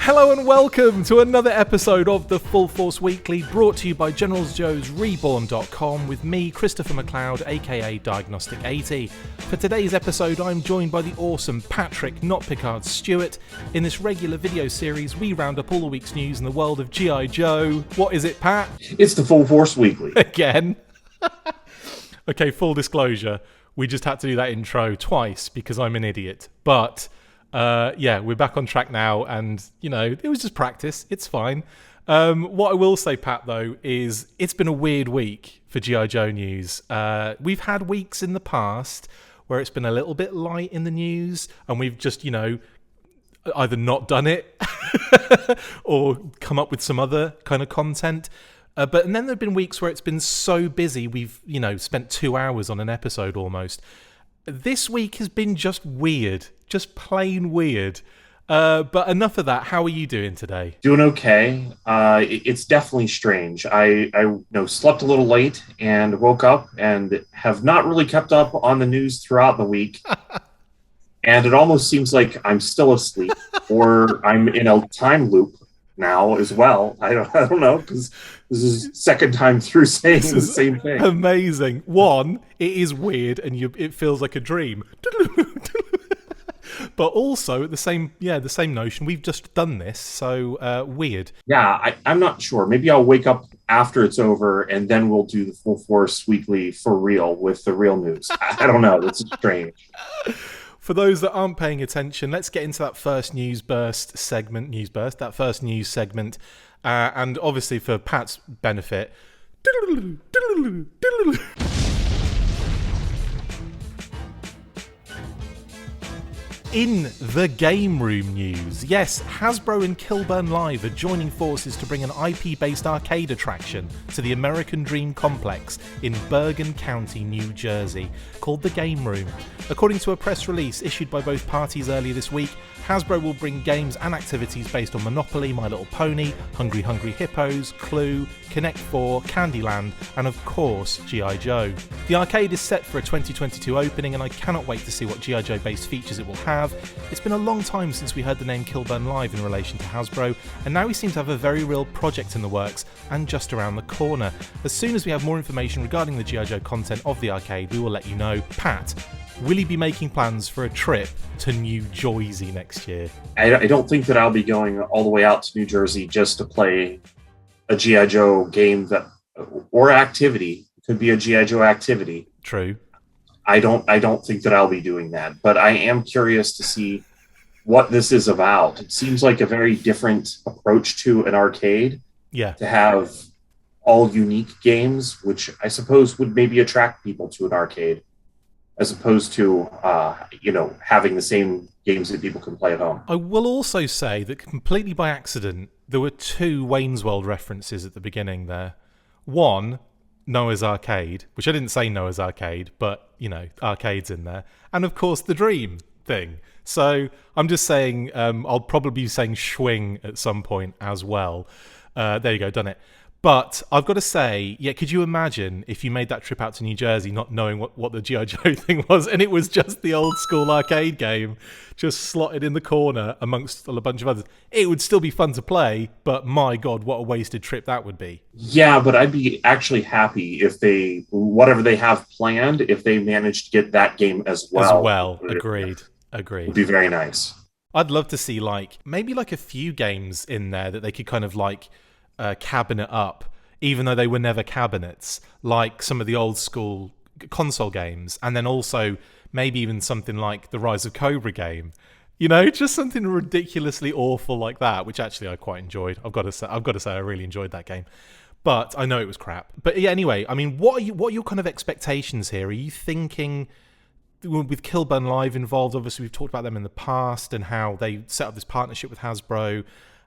Hello and welcome to another episode of the Full Force Weekly, brought to you by GeneralsJoes Reborn.com with me, Christopher McLeod AKA Diagnostik80. For today's episode, I'm joined by the awesome Patrick Notpicard Stewart. In this regular video series, we round up all the week's news in the world of G.I. Joe. What is it, Pat? It's the Full Force Weekly. Again. Okay, full disclosure, we just had to do that intro twice because I'm an idiot. But yeah, we're back on track now, and you know, it was just practice. It's fine. What I will say, Pat, though, is it's been a weird week for G.I. Joe news. We've had weeks in the past where it's been a little bit light in the news, and we've just, you know, either not done it or come up with some other kind of content. And then there have been weeks where it's been so busy, we've, you know, spent 2 hours on an episode almost. This week has been just weird, just plain weird. But enough of that. How are you doing today? Doing okay. It's definitely strange. I slept a little late and woke up and have not really kept up on the news throughout the week. And it almost seems like I'm still asleep or I'm in a time loop now as well. I don't know, because this is second time through saying the same thing. Amazing. One, it is weird and it feels like a dream. But also the same notion, we've just done this, so weird. Yeah, I'm not sure. Maybe I'll wake up after it's over and then we'll do the Full Force Weekly for real with the real news. I don't know. That's strange. For those that aren't paying attention, let's get into that first news segment, and obviously for Pat's benefit. In the game room news, yes, Hasbro and Kilburn Live are joining forces to bring an IP-based arcade attraction to the American Dream Complex in Bergen County, New Jersey, called the Game Room. According to a press release issued by both parties earlier this week, Hasbro will bring games and activities based on Monopoly, My Little Pony, Hungry Hungry Hippos, Clue, Connect 4, Candyland, and of course, G.I. Joe. The arcade is set for a 2022 opening, and I cannot wait to see what G.I. Joe-based features it will have. It's been a long time since we heard the name Kilburn Live in relation to Hasbro, and now we seem to have a very real project in the works and just around the corner. As soon as we have more information regarding the G.I. Joe content of the arcade, we will let you know. Pat, will he be making plans for a trip to New Jersey next year? I don't think that I'll be going all the way out to New Jersey just to play a G.I. Joe game or activity. It could be a G.I. Joe activity. True. I don't think that I'll be doing that, but I am curious to see what this is about. It seems like a very different approach to an arcade. Yeah. To have all unique games, which I suppose would maybe attract people to an arcade, as opposed to, having the same games that people can play at home. I will also say that completely by accident, there were 2 Wayne's World references at the beginning there. One, Noah's Arcade, which I didn't say Noah's Arcade, but, you know, arcade's in there. And of course, the Dream thing. So I'm just saying, I'll probably be saying Schwing at some point as well. There you go, done it. But I've got to say, yeah, could you imagine if you made that trip out to New Jersey not knowing what the G.I. Joe thing was, and it was just the old school arcade game just slotted in the corner amongst a bunch of others? It would still be fun to play, but my God, what a wasted trip that would be. Yeah, but I'd be actually happy if whatever they have planned, if they managed to get that game as well. Agreed. It would be very nice. I'd love to see maybe a few games in there that they could kind of cabinet up, even though they were never cabinets, like some of the old school console games, and then also maybe even something like the Rise of Cobra game, you know, just something ridiculously awful like that, which actually I quite enjoyed. I've got to say I really enjoyed that game, but I know it was crap. But yeah, anyway, I mean, what are your kind of expectations here? Are you thinking, with Kilburn Live involved, obviously we've talked about them in the past and how they set up this partnership with Hasbro,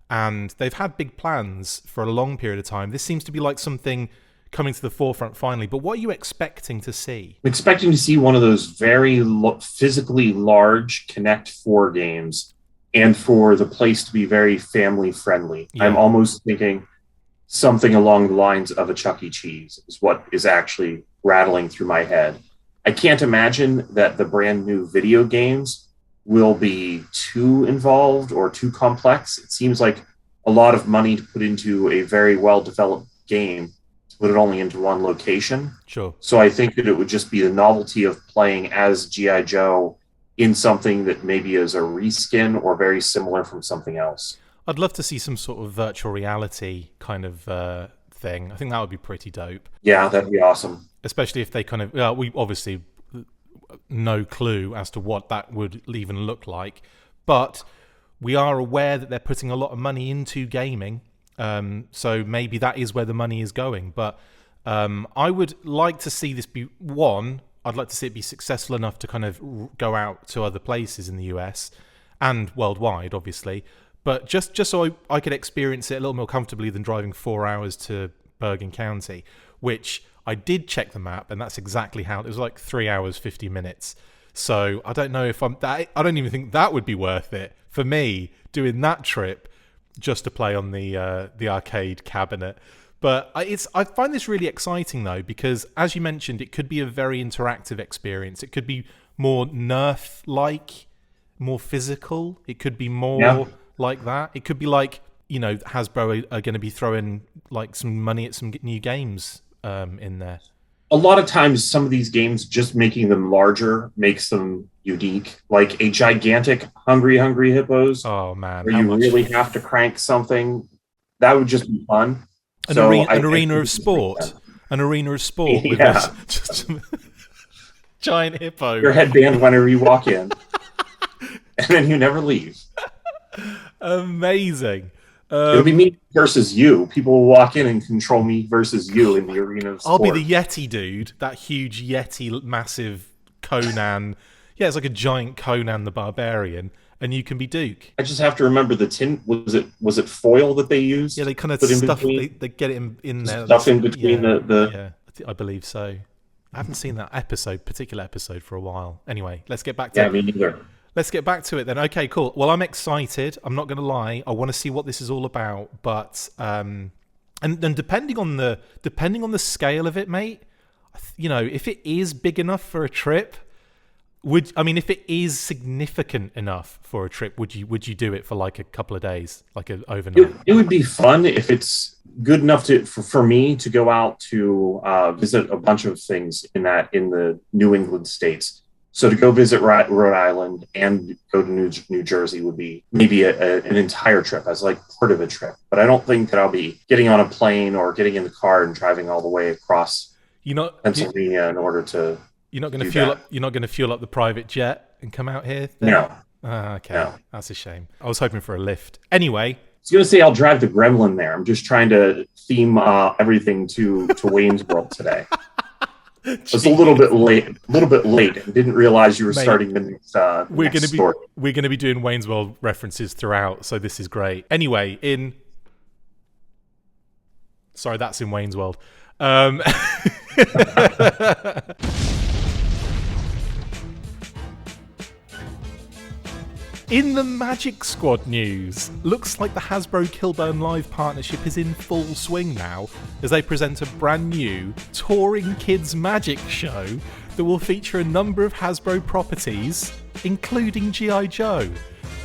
and they've had big plans for a long period of time. This seems to be like something coming to the forefront finally, but what are you expecting to see? I'm expecting to see one of those very physically large Connect 4 games, and for the place to be very family friendly. Yeah. I'm almost thinking something along the lines of a Chuck E. Cheese is what is actually rattling through my head. I can't imagine that the brand new video games will be too involved or too complex. It seems like a lot of money to put into a very well-developed game to put it only into one location. Sure. So I think that it would just be the novelty of playing as G.I. Joe in something that maybe is a reskin or very similar from something else. I'd love to see some sort of virtual reality kind of thing. I think that would be pretty dope. Yeah, that'd be awesome. Especially if they kind of... we obviously no clue as to what that would even look like. But we are aware that they're putting a lot of money into gaming. So maybe that is where the money is going. But I would like to see this be... One, I'd like to see it be successful enough to kind of go out to other places in the US and worldwide, obviously. But just so I could experience it a little more comfortably than driving 4 hours to Bergen County, which I did check the map, and that's exactly how it was, like 3 hours 50 minutes. So I don't know if I don't even think that would be worth it for me doing that trip just to play on the arcade cabinet. But I find this really exciting though, because as you mentioned, it could be a very interactive experience. It could be more Nerf-like, more physical. It could be more like that. It could be like, Hasbro are going to be throwing like some money at some new games in there. A lot of times, some of these games, just making them larger makes them unique. Like a gigantic Hungry Hippos. Oh man, where you really have to crank something. That would just be fun. An arena of sport with just giant hippo. Your headband whenever you walk in, and then you never leave. Amazing. It'll be me versus you. People will walk in and control me versus you in the arena of sport. I'll be the Yeti dude, that huge Yeti, massive Conan. Yeah, it's like a giant Conan the Barbarian, and you can be Duke. I just have to remember the tin. Was it foil that they used? Yeah, they kind of stuff. They get it in there. Stuff in between the. Yeah, I believe so. I haven't seen that particular episode for a while. Anyway, let's get back to it. Yeah, me neither. Let's get back to it then. Okay, cool. Well, I'm excited. I'm not going to lie. I want to see what this is all about. But and depending on the scale of it, mate, if it is big enough for a trip, if it is significant enough for a trip, would you do it for like a couple of days, like an overnight? It would be fun if it's good enough for me to go out to visit a bunch of things in the New England states. So to go visit Rhode Island and go to New Jersey would be maybe an entire trip as like part of a trip. But I don't think that I'll be getting on a plane or getting in the car and driving all the way across Pennsylvania in order to. You're not going to fuel up. You're not going to fuel up the private jet and come out here. Then? No. Okay, no. That's a shame. I was hoping for a lift. Anyway. I was going to say I'll drive the Gremlin there. I'm just trying to theme everything to Wayne's World today. It's a little bit late. I didn't realize you were starting the next story. We're going to be doing Wayne's World references throughout, so this is great. Anyway, that's in Wayne's World. In the Magic Squad news, looks like the Hasbro Kilburn Live partnership is in full swing now, as they present a brand new touring kids magic show that will feature a number of Hasbro properties, including G.I. Joe.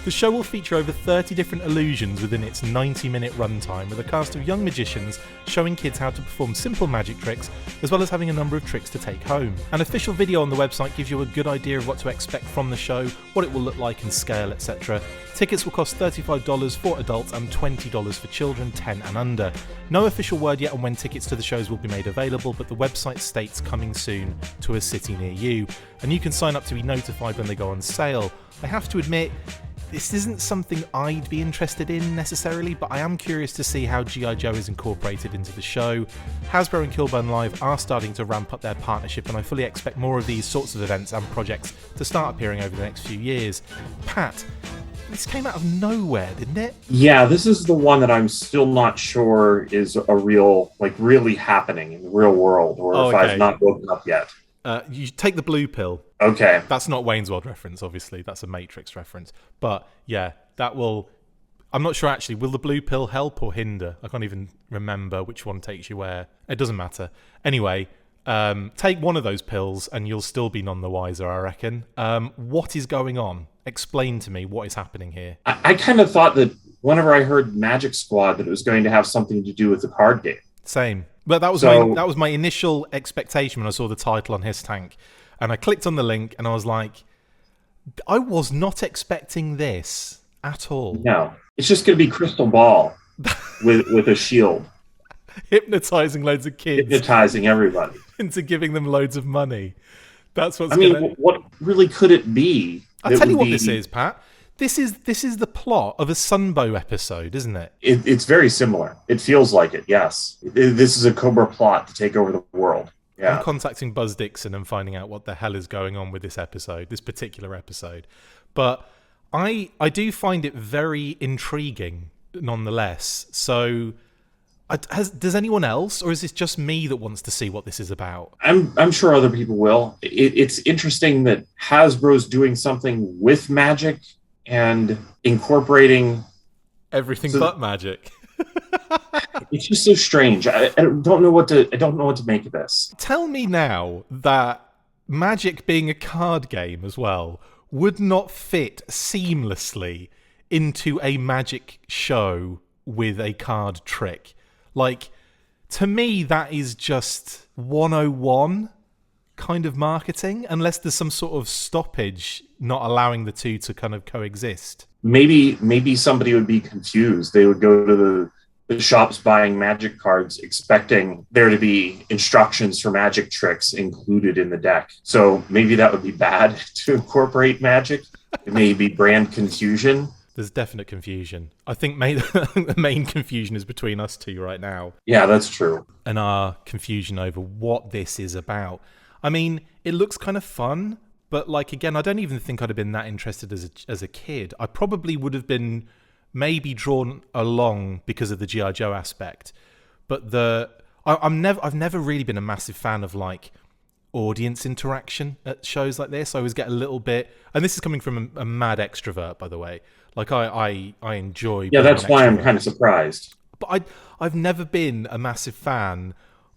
The show will feature over 30 different illusions within its 90-minute runtime, with a cast of young magicians showing kids how to perform simple magic tricks, as well as having a number of tricks to take home. An official video on the website gives you a good idea of what to expect from the show, what it will look like in scale, etc. Tickets will cost $35 for adults and $20 for children 10 and under. No official word yet on when tickets to the shows will be made available, but the website states coming soon to a city near you, and you can sign up to be notified when they go on sale. I have to admit, this isn't something I'd be interested in necessarily, but I am curious to see how G.I. Joe is incorporated into the show. Hasbro and Kilburn Live are starting to ramp up their partnership, and I fully expect more of these sorts of events and projects to start appearing over the next few years. Pat, this came out of nowhere, didn't it? Yeah, this is the one that I'm still not sure is a real, really happening in the real world, or if I've not woken up yet. You take the blue pill. Okay. That's not Wayne's World reference, obviously. That's a Matrix reference. But yeah, that will... I'm not sure actually. Will the blue pill help or hinder? I can't even remember which one takes you where. It doesn't matter. Anyway, Take one of those pills and you'll still be none the wiser, I reckon. What is going on? Explain to me what is happening here. I kind of thought that whenever I heard Magic Squad, that it was going to have something to do with the card game. Same. But that was my initial expectation when I saw the title on His Tank. And I clicked on the link and I was like, I was not expecting this at all. No. It's just going to be Crystal Ball with a shield. Hypnotizing loads of kids. Hypnotizing everybody. Into giving them loads of money. That's what's what really could it be? I'll tell you what this is, Pat. This is the plot of a Sunbow episode, isn't it? It's very similar. It feels like it, yes. This is a Cobra plot to take over the world. Yeah. I'm contacting Buzz Dixon and finding out what the hell is going on with this particular episode. But I do find it very intriguing, nonetheless. So, does anyone else, or is this just me that wants to see what this is about? I'm sure other people will. It's interesting that Hasbro's doing something with magic and incorporating everything but magic. It's just so strange. I don't know what to make of this. Tell me now that Magic being a card game as well would not fit seamlessly into a Magic show with a card trick. Like, to me, that is just 101 kind of marketing, unless there's some sort of stoppage not allowing the two to kind of coexist. Maybe somebody would be confused. They would go to the shops buying Magic cards expecting there to be instructions for Magic tricks included in the deck. So maybe that would be bad to incorporate Magic. It may be brand confusion. There's definite confusion. I think the main confusion is between us two right now. Yeah, that's true. And our confusion over what this is about. I mean, it looks kind of fun, but like, again, I don't even think I'd have been that interested as a kid. I probably would have been maybe drawn along because of the G.I. Joe aspect. But I've never really been a massive fan of like audience interaction at shows like this. I always get a little bit, and this is coming from a mad extrovert, by the way. Like I enjoy. Yeah, that's why I'm kind of surprised. But I've never been a massive fan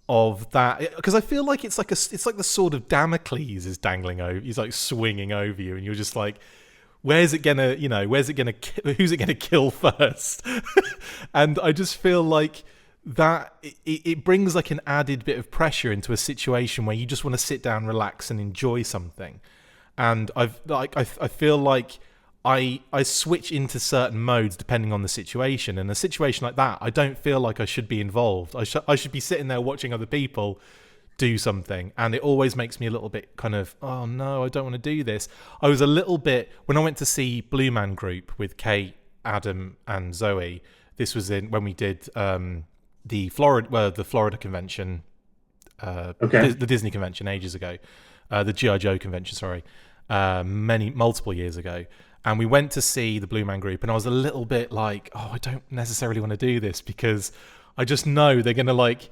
of that, because I feel like it's like the sword of Damocles is dangling over. He's like swinging over you, and you're just like, who's it gonna kill first? And I just feel like that it brings like an added bit of pressure into a situation where you just want to sit down, relax, and enjoy something. And I feel like I switch into certain modes depending on the situation. In a situation like that, I don't feel like I should be involved. I should be sitting there watching other people do something, and it always makes me a little bit kind of, oh no, I don't want to do this. I was a little bit, when I went to see Blue Man Group with Kate, Adam, and Zoe. This was when we did the Florida convention, the Disney convention ages ago, the G.I. Joe convention, sorry, multiple years ago. And we went to see the Blue Man Group, and I was a little bit like, oh, I don't necessarily want to do this, because I just know they're going to like,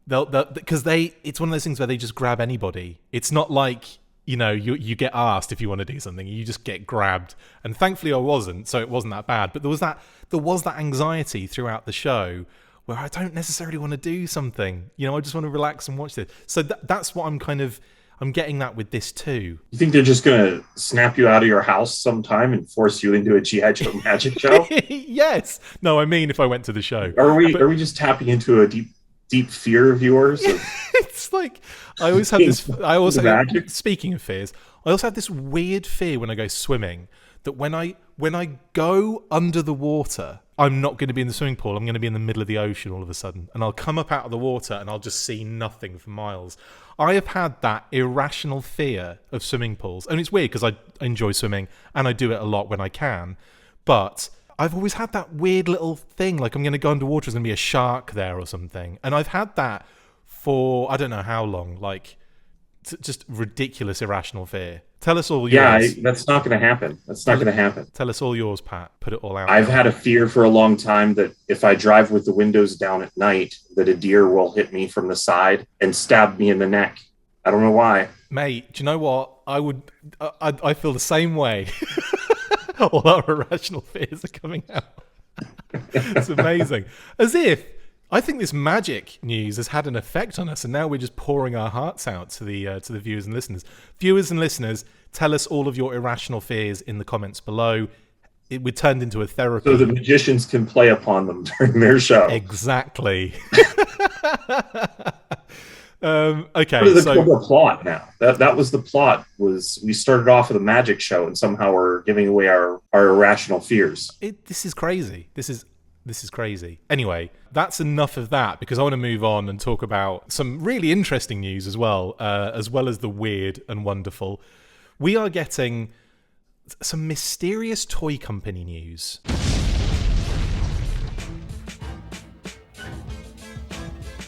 because it's one of those things where they just grab anybody. It's not like, you get asked if you want to do something, you just get grabbed. And thankfully I wasn't, so it wasn't that bad. But there was that anxiety throughout the show where I don't necessarily want to do something. I just want to relax and watch this. So that's what I'm getting that with this too. You think they're just going to snap you out of your house sometime and force you into a G.I. Joe Magic show? Yes. No, I mean, if I went to the show. Are we just tapping into a deep fear of yours? It's like, I always have this, speaking of fears, I also have this weird fear when I go swimming, that when I go under the water, I'm not going to be in the swimming pool. I'm going to be in the middle of the ocean all of a sudden, and I'll come up out of the water and I'll just see nothing for miles. I have had that irrational fear of swimming pools, and it's weird because I enjoy swimming and I do it a lot when I can, but I've always had that weird little thing, like I'm going to go underwater, there's going to be a shark there or something, and I've had that for I don't know how long, like just ridiculous irrational fear. Tell us all yours. Yeah, that's not going to happen. That's not going to happen. Tell us all yours, Pat. Put it all out. I've had a fear for a long time that if I drive with the windows down at night, that a deer will hit me from the side and stab me in the neck. I don't know why. Mate, do you know what? I feel the same way. All our irrational fears are coming out. It's amazing. As if I think this magic news has had an effect on us, and now we're just pouring our hearts out to the viewers and listeners. Viewers and listeners, tell us all of your irrational fears in the comments below. We turned into a therapy. So the magicians can play upon them during their show. Exactly. Okay. What is the plot now? That was the plot. Was we started off with a magic show, and somehow we're giving away our irrational fears. This is crazy. This is crazy. Anyway, that's enough of that, because I want to move on and talk about some really interesting news as well as the weird and wonderful. We are getting some mysterious toy company news.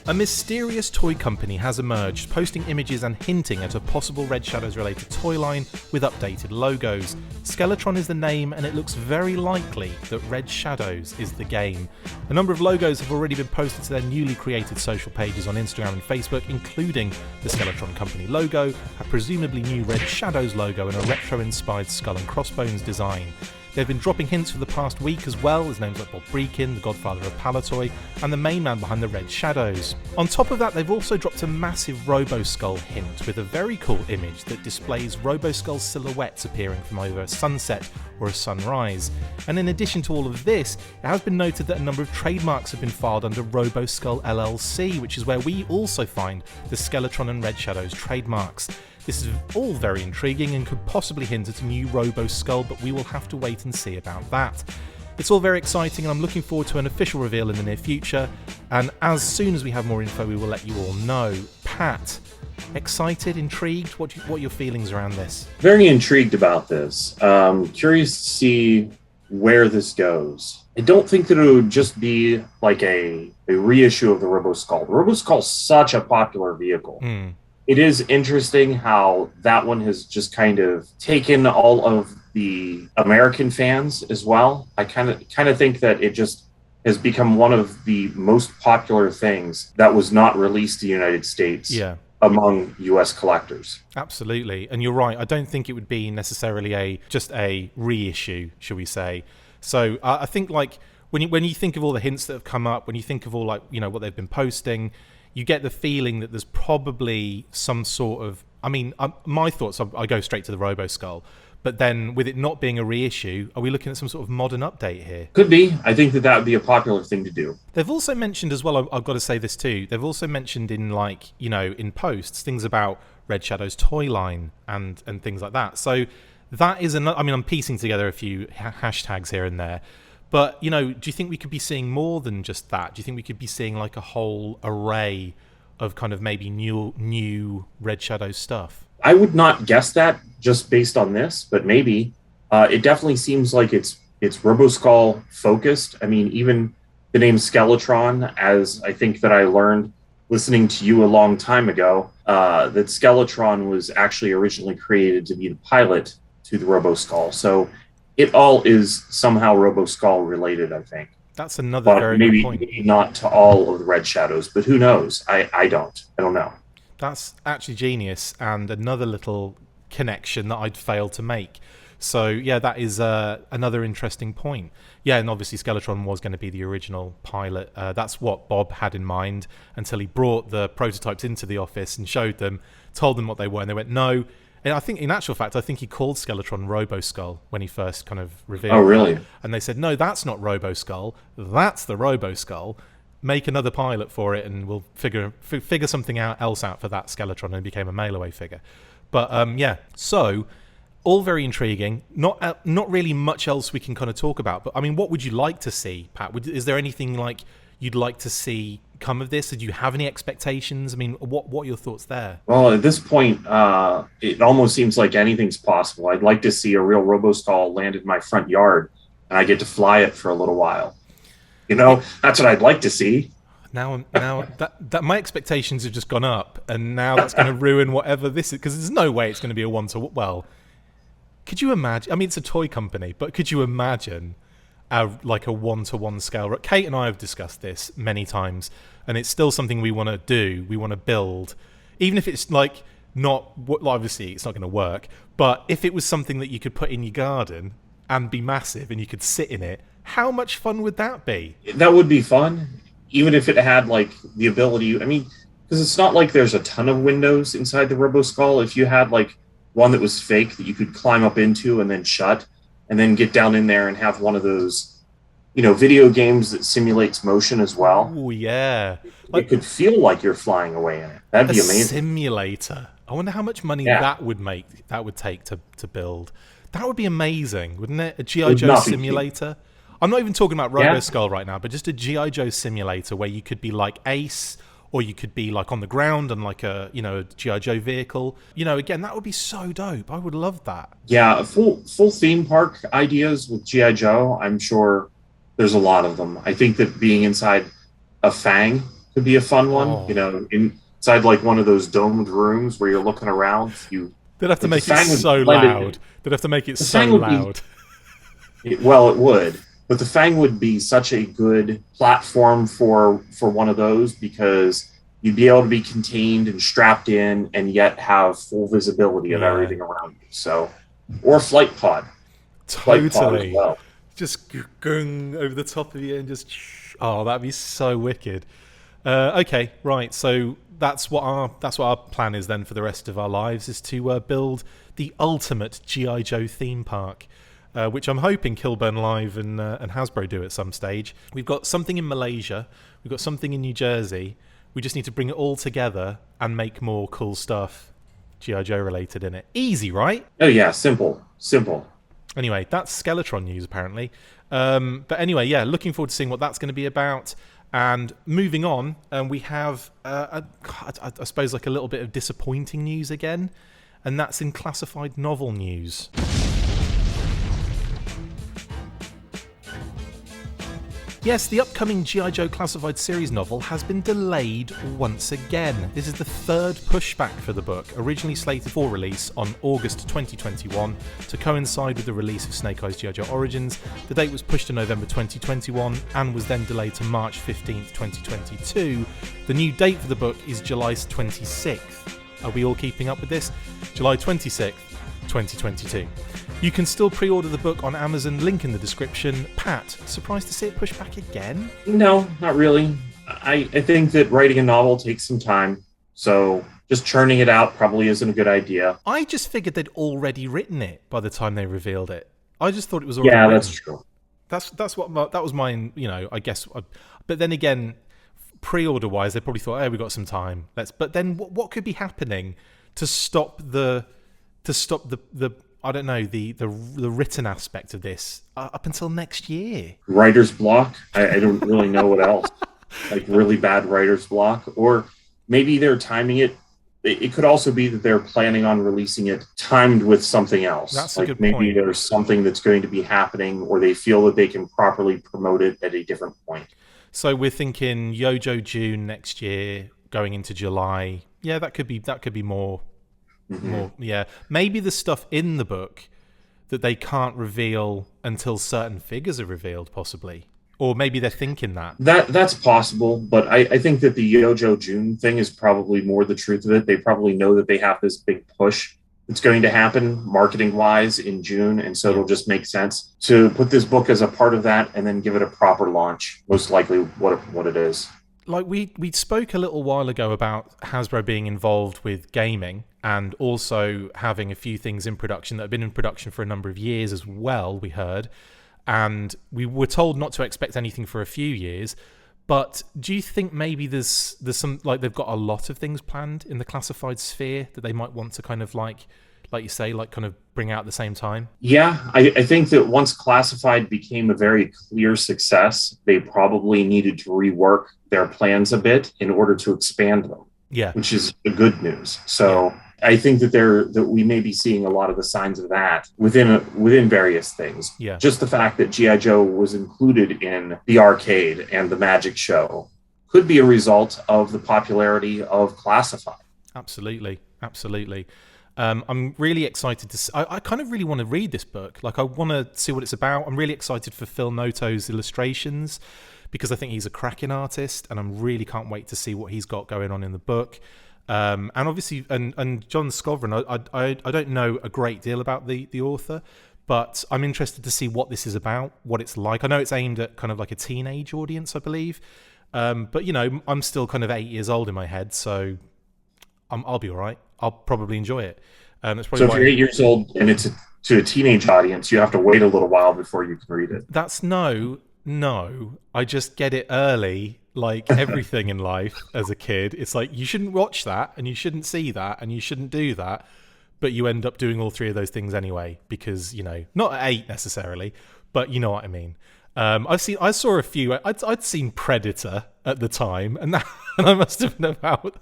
A mysterious toy company has emerged, posting images and hinting at a possible Red Shadows related toy line with updated logos. Skeletron is the name, and it looks very likely that Red Shadows is the game. A number of logos have already been posted to their newly created social pages on Instagram and Facebook, including the Skeletron company logo, a presumably new Red Shadows logo, and a retro-inspired skull and crossbones design. They've been dropping hints for the past week as well, as names like Bob Breakin, the godfather of Palatoy, and the main man behind the Red Shadows. On top of that, they've also dropped a massive Roboskull hint with a very cool image that displays Roboskull silhouettes appearing from either a sunset or a sunrise. And in addition to all of this, it has been noted that a number of trademarks have been filed under Roboskull LLC, which is where we also find the Skeletron and Red Shadows trademarks. This is all very intriguing and could possibly hint at a new Roboskull, but we will have to wait and see about that. It's all very exciting, and I'm looking forward to an official reveal in the near future, and as soon as we have more info, we will let you all know. Pat, excited, intrigued? What are your feelings around this? Very intrigued about this. Curious to see where this goes. I don't think that it would just be like a reissue of the Roboskull. The Roboskull's such a popular vehicle. It is interesting how that one has just kind of taken all of the American fans as well. I kind of think that it just has become one of the most popular things that was not released in the United States among US collectors. Absolutely. And you're right. I don't think it would be necessarily just a reissue, shall we say. So I think like when you think of all the hints that have come up, when you think of all like, you know, what they've been posting, you get the feeling that there's probably some sort of... I mean, my thoughts, I go straight to the Roboskull. But then, with it not being a reissue, are we looking at some sort of modern update here? Could be. I think that would be a popular thing to do. They've also mentioned as well, I've got to say this too, they've also mentioned in like, you know, in posts, things about Red Shadow's toy line and things like that. So that is another... I mean, I'm piecing together a few hashtags here and there. But, you know, do you think we could be seeing more than just that? Do you think we could be seeing like a whole array of kind of maybe new Red Shadow stuff? I would not guess that just based on this, but maybe. It definitely seems like it's Roboskull focused. I mean, even the name Skeletron, as I think that I learned listening to you a long time ago, that Skeletron was actually originally created to be the pilot to the Roboskull. So it all is somehow Roboskull related, I think. That's another but very maybe, good point. Maybe not to all of the Red Shadows, but who knows? I don't know. That's actually genius, and another little connection that I'd failed to make. So yeah, that is another interesting point. Yeah, and obviously Skeletron was going to be the original pilot. That's what Bob had in mind until he brought the prototypes into the office and showed them, told them what they were, and they went, no. And I think, in actual fact, I think he called Skeletron Roboskull when he first kind of revealed Oh, really? that. And they said, no, that's not Roboskull. That's the Roboskull. Make another pilot for it, and we'll figure something else out for that Skeletron, and became a mail-away figure. But yeah, so all very intriguing. Not really much else we can kind of talk about. But I mean, what would you like to see, Pat? Is there anything like you'd like to see come of this? Did you have any expectations? I mean, what are your thoughts there? Well, at this point, it almost seems like anything's possible. I'd like to see a real Roboskull land in my front yard, and I get to fly it for a little while. You know, that's what I'd like to see. Now that my expectations have just gone up, and now that's going to ruin whatever this is, because there's no way it's going to be a one-to-one. Well, could you imagine? I mean, it's a toy company, but could you imagine like a one-to-one scale? Kate and I have discussed this many times, and it's still something we want to do. We want to build, even if it's like not. Obviously, it's not going to work. But if it was something that you could put in your garden and be massive, and you could sit in it, how much fun would that be? That would be fun. even if it had like the ability, I mean, because it's not like there's a ton of windows inside the Robo Skull. If you had like one that was fake that you could climb up into and then shut, and then get down in there and have one of those, video games that simulates motion as well. Oh yeah, It could feel like you're flying away in it. That'd be amazing. Simulator. I wonder how much money that would take to build. That would be amazing, wouldn't it? A G.I. Joe simulator. I'm not even talking about Robo Skull right now, but just a G.I. Joe simulator where you could be like Ace, or you could be like on the ground and like a G.I. Joe vehicle. Again, that would be so dope. I would love that. Yeah, full theme park ideas with G.I. Joe. I'm sure there's a lot of them. I think that being inside a Fang could be a fun one. Inside like one of those domed rooms where you're looking around. They'd have to make it so loud. They'd have to make it so loud. Well, it would. But the Fang would be such a good platform for one of those, because you'd be able to be contained and strapped in and yet have full visibility of everything around you. So, or Flight Pod. Totally. Flight Pod as well. Just going over the top of you and just... Oh, that'd be so wicked. Okay, right. So that's what our plan is then for the rest of our lives, is to build the ultimate G.I. Joe theme park. Which I'm hoping Kilburn Live and Hasbro do at some stage. We've got something in Malaysia. We've got something in New Jersey. We just need to bring it all together and make more cool stuff G.I. Joe related in it. Easy, right? Oh, yeah. Simple. Anyway, that's Skeletron news, apparently. But anyway, yeah, looking forward to seeing what that's going to be about. And moving on, we have, I suppose, like a little bit of disappointing news again. And that's in classified novel news. Yes, the upcoming G.I. Joe Classified Series novel has been delayed once again. This is the third pushback for the book, originally slated for release on August 2021 to coincide with the release of Snake Eyes G.I. Joe Origins. The date was pushed to November 2021 and was then delayed to March 15th, 2022. The new date for the book is July 26th. Are we all keeping up with this? July 26th, 2022. You can still pre-order the book on Amazon, link in the description. Pat, surprised to see it pushed back again? No, not really. I think that writing a novel takes some time, so just churning it out probably isn't a good idea. I just figured they'd already written it by the time they revealed it. I just thought it was already written. That's true. That was mine, I guess. But then again, pre-order wise, they probably thought, we got some time. But then what could be happening to stop the I don't know, the written aspect of this up until next year? Writer's block? I don't really know what else. Like really bad writer's block? Or maybe they're timing it. It could also be that they're planning on releasing it timed with something else. That's like a good maybe point. There's something that's going to be happening, or they feel that they can properly promote it at a different point. So we're thinking Yojo June next year, going into July. Yeah, that could be more... Mm-hmm. More, yeah. Maybe the stuff in the book that they can't reveal until certain figures are revealed, possibly. Or maybe they're thinking that. That's possible, but I think that the Yojo June thing is probably more the truth of it. They probably know that they have this big push that's going to happen marketing-wise in June, and so it'll just make sense to put this book as a part of that and then give it a proper launch, most likely what it is. Like we spoke a little while ago about Hasbro being involved with gaming and also having a few things in production that have been in production for a number of years as well, we heard. And we were told not to expect anything for a few years. But do you think maybe there's some, like they've got a lot of things planned in the classified sphere that they might want to kind of like you say, like kind of bring out at the same time? Yeah, I think that once Classified became a very clear success, they probably needed to rework their plans a bit in order to expand them. Yeah, which is the good news. So I think that we may be seeing a lot of the signs of that within various things. Yeah, just the fact that G.I. Joe was included in the arcade and the Magic Show could be a result of the popularity of Classified. Absolutely. I'm really excited to... I kind of really want to read this book. Like, I want to see what it's about. I'm really excited for Phil Noto's illustrations because I think he's a cracking artist, and I really can't wait to see what he's got going on in the book. And obviously, and John Scovran, I don't know a great deal about the author, but I'm interested to see what this is about, what it's like. I know it's aimed at kind of like a teenage audience, I believe. But, you know, I'm still kind of 8 years old in my head, so I'll be all right. I'll probably enjoy it. That's probably So if you're 8 years old and it's to a teenage audience, you have to wait a little while before you can read it. That's no. I just get it early, like everything in life as a kid. It's like, you shouldn't watch that, and you shouldn't see that, and you shouldn't do that. But you end up doing all three of those things anyway, because, you know, not at 8 necessarily, but you know what I mean. I saw a few. I'd seen Predator at the time, and I must have been about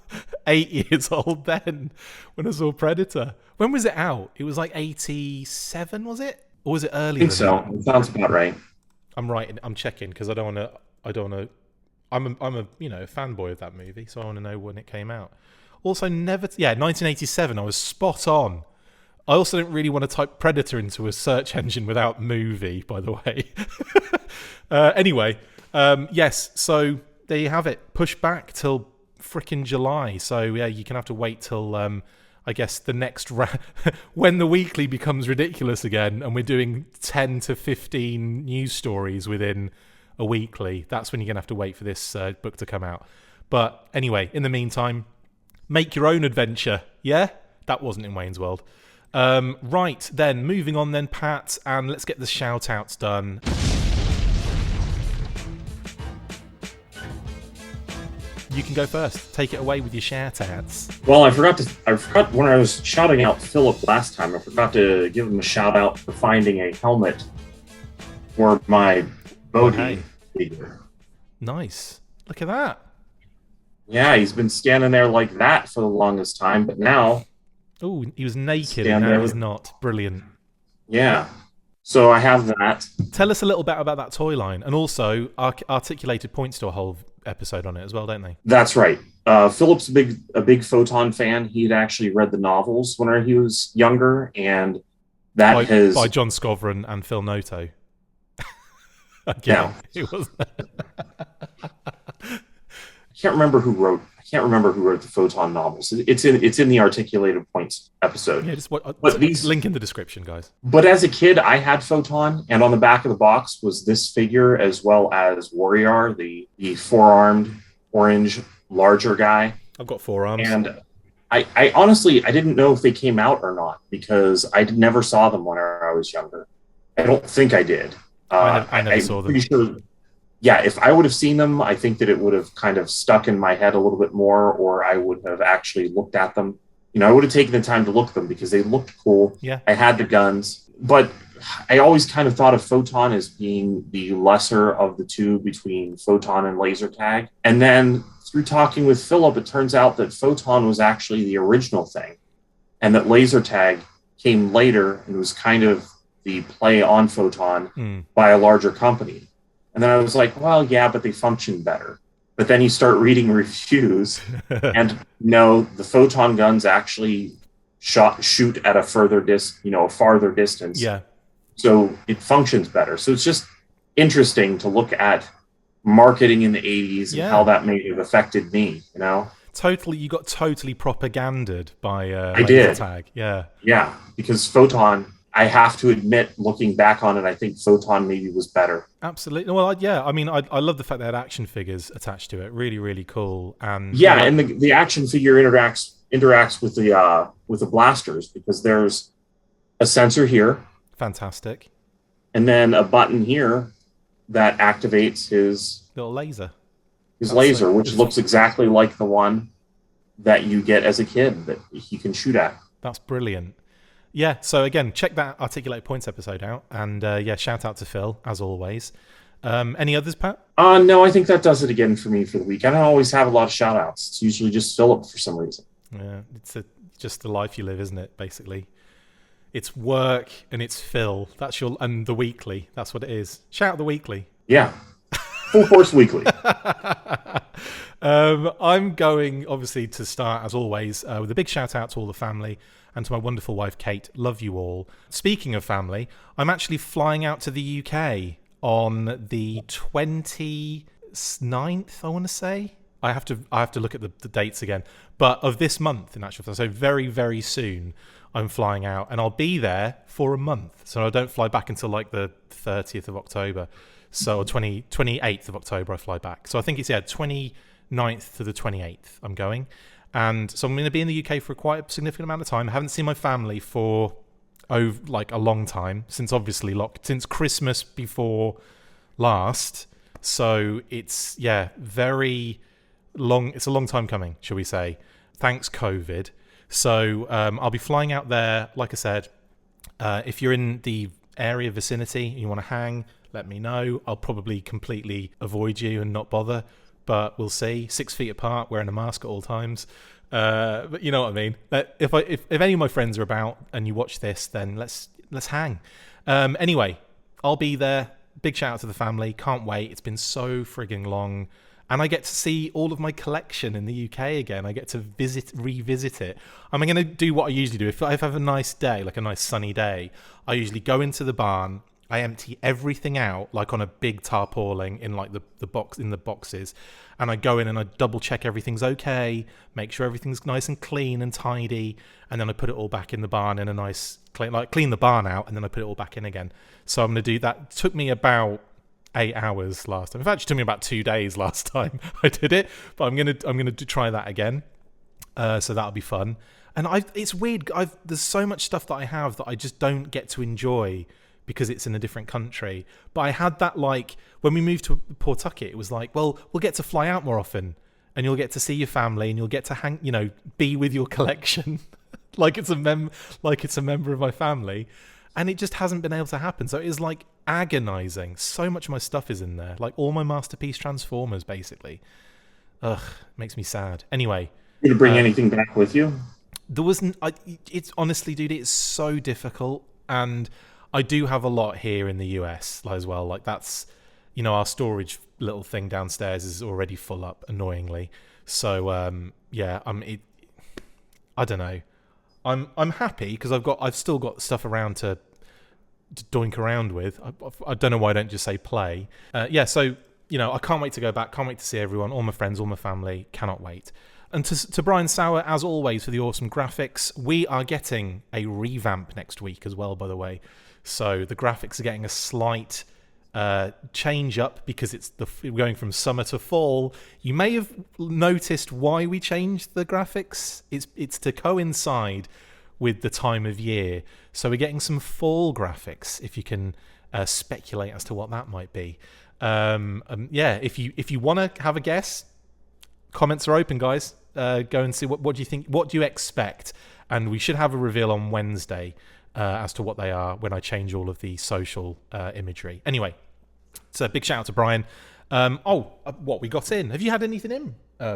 8 years old then when I saw Predator. When was it out? It was like 87, was it? Or was it earlier? I think so. It sounds about right. I'm checking because I don't want to. I'm a fanboy of that movie, so I want to know when it came out. Also, 1987. I was spot on. I also don't really want to type Predator into a search engine without movie, by the way. Anyway, yes, so there you have it. Pushed back till frickin' July. So, yeah, you can have to wait till, I guess, the next when the weekly becomes ridiculous again and we're doing 10 to 15 news stories within a weekly. That's when you're going to have to wait for this book to come out. But anyway, in the meantime, make your own adventure, yeah? That wasn't in Wayne's World. Right, then, moving on then, Pat, and let's get the shout-outs done. You can go first. Take it away with your shout-outs. Well, I forgot when I was shouting out Philip last time, I forgot to give him a shout-out for finding a helmet for my Bodhi figure. Nice. Look at that. Yeah, he's been standing there like that for the longest time, but now... Oh, he was naked and now he's not. Brilliant. Yeah. So I have that. Tell us a little bit about that toy line. And also, Articulated points to a whole episode on it as well, don't they? That's right. Philip's a big Photon fan. He'd actually read the novels when he was younger, and that by John Scovran and Phil Noto. Again, it was. I can't remember who wrote the Photon novels. It's in the Articulated Points episode. Yeah, link in the description, guys. But as a kid, I had Photon, and on the back of the box was this figure as well as Warrior, the four-armed orange larger guy. I've got forearms. And I honestly didn't know if they came out or not because I never saw them when I was younger. I don't think I did. I never saw them. Pretty sure. Yeah, if I would have seen them, I think that it would have kind of stuck in my head a little bit more, or I would have actually looked at them. You know, I would have taken the time to look at them because they looked cool. Yeah. I had the guns, but I always kind of thought of Photon as being the lesser of the two between Photon and Laser Tag. And then through talking with Philip, it turns out that Photon was actually the original thing, and that Laser Tag came later and was kind of the play on Photon by a larger company. And then I was like, well, yeah, but they function better. But then you start reading reviews, and no, the Photon guns actually shoot at a farther distance. Yeah. So it functions better. So it's just interesting to look at marketing in the 80s and how that may have affected me, you know? Totally, you got totally propaganded by Laser Tag. Yeah. Yeah, because Photon... I have to admit, looking back on it, I think Photon maybe was better. Absolutely. Well, I mean, I love the fact they had action figures attached to it. Really, really cool. And and the action figure interacts with the blasters because there's a sensor here. Fantastic. And then a button here that activates his little laser. His laser, which looks exactly like the one that you get as a kid that he can shoot at. That's brilliant. Yeah, so again, check that Articulated Points episode out. And shout out to Phil, as always. Any others, Pat? No, I think that does it again for me for the week. I don't always have a lot of shout outs. It's usually just Philip for some reason. Yeah, it's just the life you live, isn't it, basically? It's work and it's Phil. And the weekly. That's what it is. Shout out the weekly. Yeah. Full Force Weekly. I'm going, obviously, to start, as always, with a big shout out to all the family. And to my wonderful wife, Kate. Love you all. Speaking of family, I'm actually flying out to the UK on the 29th, I want to say. I have to look at the dates again. But of this month, in actual fact. So very, very soon, I'm flying out. And I'll be there for a month. So I don't fly back until like the 30th of October. So 28th of October I fly back. So I think it's 29th to the 28th I'm going. And so I'm going to be in the UK for quite a significant amount of time. I haven't seen my family for a long time, since since Christmas before last. So it's very long. It's a long time coming, shall we say? Thanks COVID. So I'll be flying out there. Like I said, if you're in the area vicinity and you want to hang, let me know. I'll probably completely avoid you and not bother, but we'll see. 6 feet apart, wearing a mask at all times. But you know what I mean. If any of my friends are about and you watch this, then let's hang. Anyway, I'll be there. Big shout out to the family. Can't wait. It's been so frigging long. And I get to see all of my collection in the UK again. I get to revisit it. I'm going to do what I usually do. If I have a nice day, like a nice sunny day, I usually go into the barn. I empty everything out, like on a big tarpaulin in like the boxes, and I go in and I double check everything's okay, make sure everything's nice and clean and tidy, and then I put it all back in the barn in a nice clean the barn out, and then I put it all back in again. So I'm going to do that. It took me about 8 hours last time. In fact, it took me about 2 days last time I did it, but I'm gonna try that again. So that'll be fun. And it's weird. There's so much stuff that I have that I just don't get to enjoy because it's in a different country. But I had that, like, when we moved to Pawtucket, it was like, well, we'll get to fly out more often, and you'll get to see your family, and you'll get to be with your collection, like it's a member of my family. And it just hasn't been able to happen. So it is like agonizing. So much of my stuff is in there. Like all my Masterpiece Transformers, basically. Ugh, makes me sad. Anyway. You gonna bring anything back with you? There wasn't. It's honestly, dude, it's so difficult. And I do have a lot here in the US as well. Like that's, our storage little thing downstairs is already full up, annoyingly. So, I don't know. I'm happy because I've still got stuff around to doink around with. I don't know why I don't just say play. So I can't wait to go back. Can't wait to see everyone, all my friends, all my family. Cannot wait. And to Brian Sauer, as always, for the awesome graphics. We are getting a revamp next week as well, by the way. So the graphics are getting a slight change up because we're going from summer to fall. You may have noticed why we changed the graphics. It's to coincide with the time of year. So we're getting some fall graphics, if you can speculate as to what that might be. If you want to have a guess, comments are open, guys. Go and see what do you think, what do you expect? And we should have a reveal on Wednesday as to what they are when I change all of the social imagery. Anyway, so big shout out to Brian. What we got in. Have you had anything in,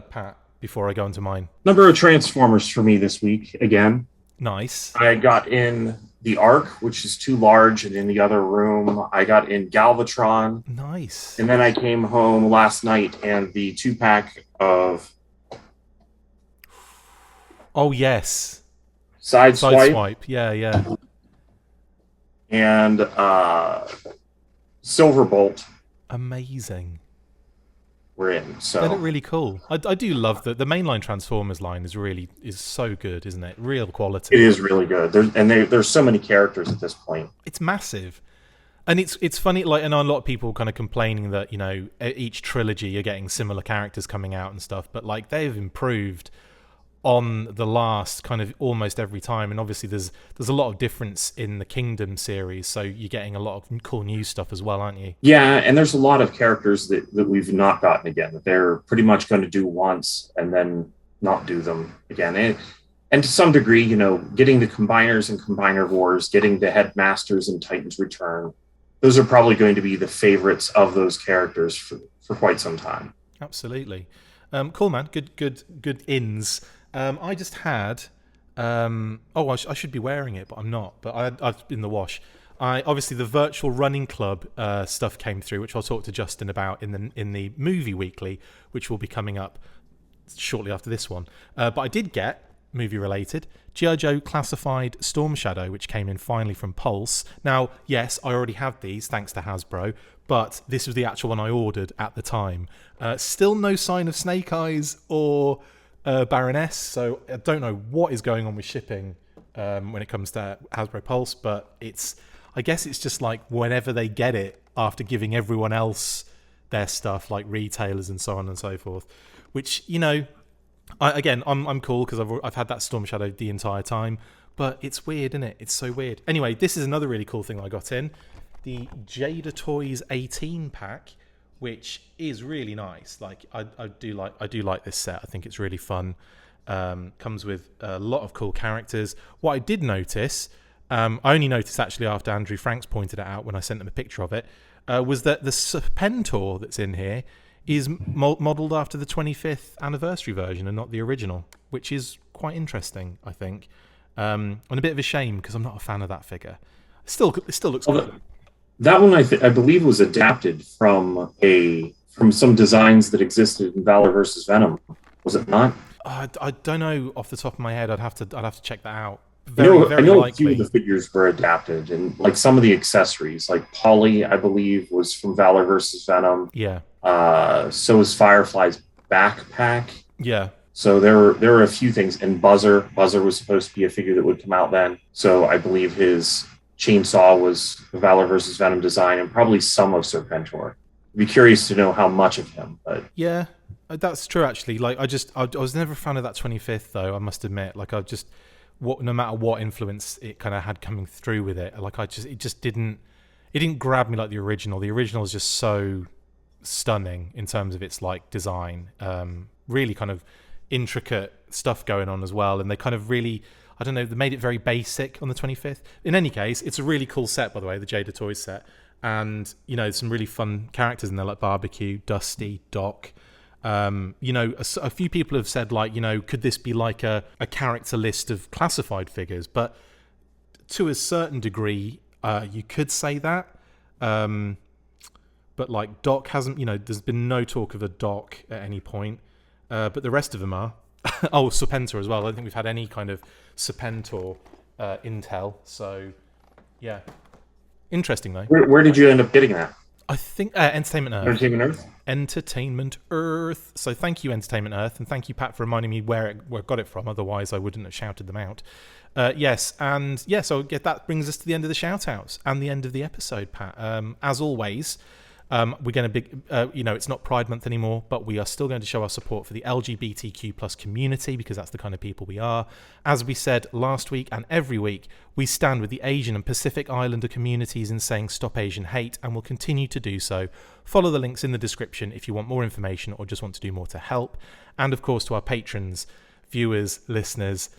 Pat, before I go into mine? Number of Transformers for me this week, again. Nice. I got in the Ark, which is too large, and in the other room, I got in Galvatron. Nice. And then I came home last night, and the 2-pack of... Oh, yes. Sideswipe. Yeah. And Silverbolt. Amazing. We're in. So they look really cool. I do love the mainline Transformers line is so good, isn't it? Real quality. It is really good. There's so many characters at this point. It's massive. And it's funny, like, and a lot of people kind of complaining that, each trilogy you're getting similar characters coming out and stuff, but like they've improved on the last kind of almost every time. And obviously there's a lot of difference in the Kingdom series, so you're getting a lot of cool new stuff as well, aren't you? Yeah, and there's a lot of characters that we've not gotten again, that they're pretty much going to do once and then not do them again. And to some degree, getting the Combiners and Combiner Wars, getting the Headmasters and Titans Return, those are probably going to be the favorites of those characters for quite some time. Absolutely. Cool, man. Good ins. I just had... I should be wearing it, but I'm not. But I've in the wash. Obviously, the virtual running club stuff came through, which I'll talk to Justin about in the movie weekly, which will be coming up shortly after this one. But I did get, movie related, G.I. Joe Classified Storm Shadow, which came in finally from Pulse. Now, yes, I already have these, thanks to Hasbro, but this was the actual one I ordered at the time. Still no sign of Snake Eyes or Baroness, so I don't know what is going on with shipping when it comes to Hasbro Pulse, but I guess it's just like whenever they get it, after giving everyone else their stuff, like retailers and so on and so forth. Which, you know, I'm cool because I've had that Storm Shadow the entire time, but it's weird, isn't it? It's so weird. Anyway, this is another really cool thing I got in, the Jada Toys 18 pack, which is really nice. Like I do like this set. I think it's really fun. Comes with a lot of cool characters. What I did notice, I only noticed actually after Andrew Franks pointed it out when I sent him a picture of it, was that the Serpentor that's in here is modelled after the 25th anniversary version and not the original, which is quite interesting, I think. And a bit of a shame because I'm not a fan of that figure. It still looks good. That one I believe was adapted from some designs that existed in Valor versus Venom. Was it not? I don't know off the top of my head. I'd have to check that out. I know a few of the figures were adapted, and like some of the accessories, like Polly, I believe, was from Valor versus Venom. Yeah. So was Firefly's backpack. Yeah. So there were a few things, and Buzzer was supposed to be a figure that would come out then. So I believe his chainsaw was the Valor versus Venom design, and probably some of Serpentor. I'd be curious to know how much of him, but yeah, that's true actually. Like I was never a fan of that 25th though. I must admit, like no matter what influence it kind of had coming through with it, like it didn't grab me like the original. The original is just so stunning in terms of its like design, really kind of intricate stuff going on as well, and they kind of really, I don't know, they made it very basic on the 25th. In any case, it's a really cool set, by the way, the Jada Toys set, and you know, some really fun characters in there like Barbecue, Dusty, Doc. You know, a few people have said, like, you know, could this be like a character list of classified figures? But to a certain degree, you could say that. But like Doc hasn't, you know, there's been no talk of a Doc at any point. But the rest of them are. Oh, Serpentor as well. I don't think we've had any kind of Serpentor intel. So, yeah. Interesting, though. Where did you end up getting that? I think Entertainment Earth. Entertainment Earth? Entertainment Earth. So thank you, Entertainment Earth, and thank you, Pat, for reminding me where I got it from. Otherwise, I wouldn't have shouted them out. Yes, and yeah, so that brings us to the end of the shout-outs and the end of the episode, Pat. As always, we're going to you know, it's not Pride Month anymore, but we are still going to show our support for the LGBTQ plus community because that's the kind of people we are. As we said last week and every week, we stand with the Asian and Pacific Islander communities in saying Stop Asian Hate, and will continue to do so. Follow the links in the description if you want more information or just want to do more to help. And of course, to our patrons, viewers, listeners,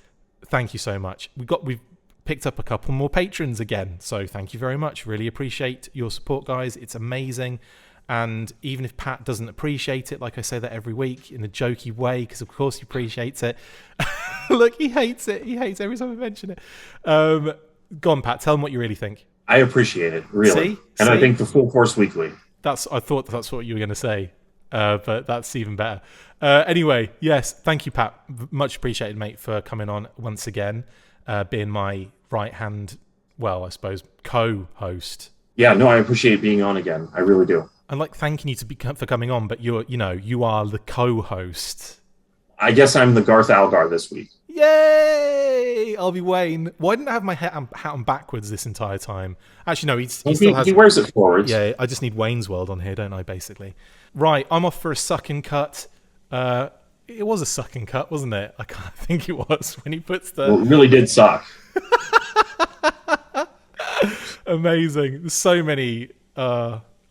thank you so much. We've picked up a couple more patrons again, so thank you very much. Really appreciate your support, guys. It's amazing. And even if Pat doesn't appreciate it, like I say that every week in a jokey way, because of course he appreciates it. Look, he hates it. He hates every time I mention it. Go on, Pat, tell him what you really think. I appreciate it, really. See? I think the Full Force Weekly. I thought that's what you were going to say, but that's even better. Anyway, yes, thank you, Pat. Much appreciated, mate, for coming on once again, being my right-hand, well, I suppose, co-host. Yeah, no, I appreciate being on again. I really do. I like thanking you for coming on, but you are the co-host. I guess I'm the Garth Algar this week. Yay! I'll be Wayne. Why didn't I have my hat on backwards this entire time? Actually, no, he still has. He wears it forwards. Yeah, I just need Wayne's World on here, don't I, basically? Right, I'm off for a suck and cut. It was a suck and cut, wasn't it? I can't think it was when he puts the... Well, it really did suck. Amazing. There's so many...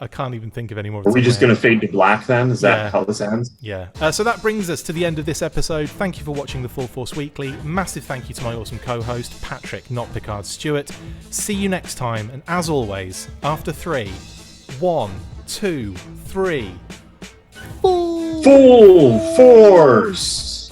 I can't even think of any more. Are we just going to fade to black then? Is that how this ends? Yeah. So that brings us to the end of this episode. Thank you for watching the Full Force Weekly. Massive thank you to my awesome co-host, Patrick Notpicard Stewart. See you next time. And as always, after 3, 1, 2, 3... Full Force!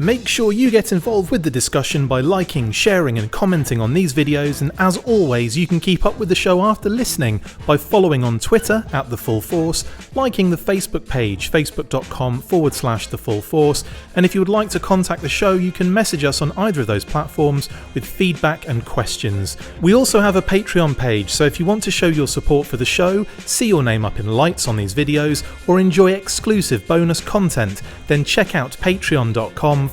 Make sure you get involved with the discussion by liking, sharing and commenting on these videos, and as always you can keep up with the show after listening by following on Twitter @TheFullForce, liking the Facebook page facebook.com/TheFullForce, and if you would like to contact the show you can message us on either of those platforms with feedback and questions. We also have a Patreon page, so if you want to show your support for the show, see your name up in lights on these videos, or enjoy exclusive bonus content, then check out patreon.com/TheFullForce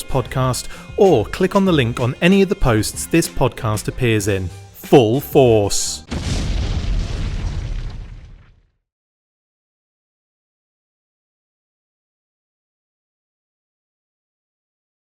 podcast, or click on the link on any of the posts this podcast appears in. Full Force.